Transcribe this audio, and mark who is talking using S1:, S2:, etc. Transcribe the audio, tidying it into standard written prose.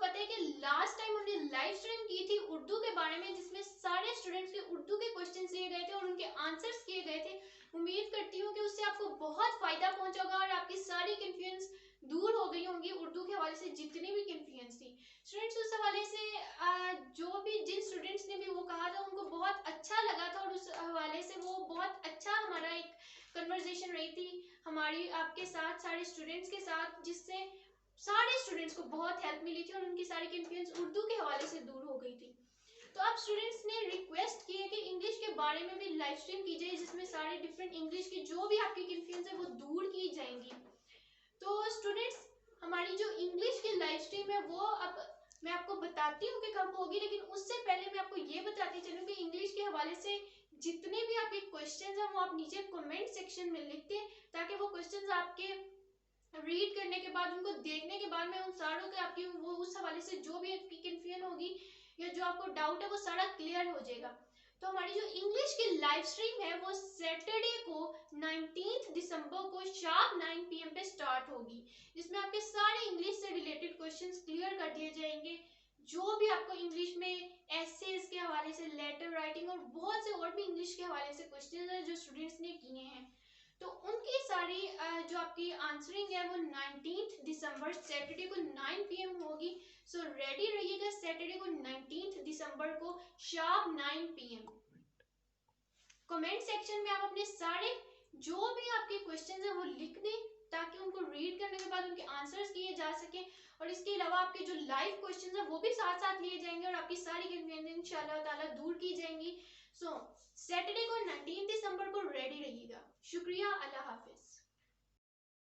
S1: पता है कि लास्ट टाइम हमने लाइव स्ट्रीम की थी उर्दू के बारे में, जिसमें सारे स्टूडेंट्स के उर्दू के क्वेश्चंस लिए गए थे और उनके आंसर्स किए गए थे। उम्मीद करती हूँ कि उससे आपको बहुत फायदा पहुंचा होगा और आपकी सारी कंफ्यूजन दूर हो गई होंगी उर्दू के हवाले से जितनी भी कंफ्यूजन थी। स्टूडेंट्स उस हवाले से जो भी जिन स्टूडेंट्स ने भी वो कहा था उनको बहुत अच्छा लगा था और उस हवाले से वो बहुत अच्छा हमारा एक कन्वर्सेशन रही थी हमारी आपके साथ, सारे स्टूडेंट्स के साथ, जिससे सारे स्टूडेंट्स को बहुत हेल्प मिली थी और उनकी सारी कंफ्यूजन उर्दू के हवाले से दूर हो गई थी। तो आप स्टूडेंट्स ने रिक्वेस्ट की है कि इंग्लिश के बारे में भी लाइव स्ट्रीम की जाए, जिसमें सारे डिफरेंट इंग्लिश की जो भी आपकी कंफ्यूजन है वो दूर की जाएंगी। तो स्टूडेंट्स, हमारी जो इंग्लिश की लाइव स्ट्रीम है वो अब मैं आपको बताती हूँ कि कब होगी, लेकिन उससे पहले मैं आपको ये बताती चलूँ कि इंग्लिश के हवाले से जितने भी आपके क्वेश्चंस हैं वो आप नीचे कमेंट सेक्शन में लिख दें, ताकि वो क्वेश्चंस आपके रीड करने के बाद, उनको देखने के बाद, मैं उन सारों के आपकी वो उस हवाले से जो भी आपकी कंफ्यूजन होगी या जो आपको डाउट है वो सारा क्लियर हो जाएगा। तो हमारी जो इंग्लिश की लाइव स्ट्रीम है वो सैटरडे को 19 दिसंबर को शार्प 9 PM पे स्टार्ट होगी, जिसमें आपके सारे इंग्लिश से रिलेटेड क्वेश्चंस क्लियर कर दिए जाएंगे। जो भी आपको इंग्लिश में एसेज के हवाले से, लेटर राइटिंग और बहुत से और भी इंग्लिश के हवाले से क्वेश्चंस हैं जो स्टूडेंट्स ने किए हैं, तो उनकी सारी जो आपकी आंसरिंग है वो 19 दिसंबर सैटरडे को 9 PM होगी। सो रेडी रहिएगा सैटरडे को 19 दिसंबर को शार्प 9 PM। कमेंट सेक्शन में आप अपने सारे जो भी आपके क्वेश्चंस हैं वो लिख दें, ताकि उनको रीड करने के बाद उनके आंसर्स किए जा सके, और इसके अलावा आपके जो लाइव क्वेश्चंस हैं वो भी साथ साथ लिए जाएंगे और आपकी सारी कंफ्यूजन इंशाल्लाह ताला दूर की जाएंगी। सो सैटरडे को 19 दिसंबर को रेडी रहिएगा। शुक्रिया, अल्लाह हाफिज।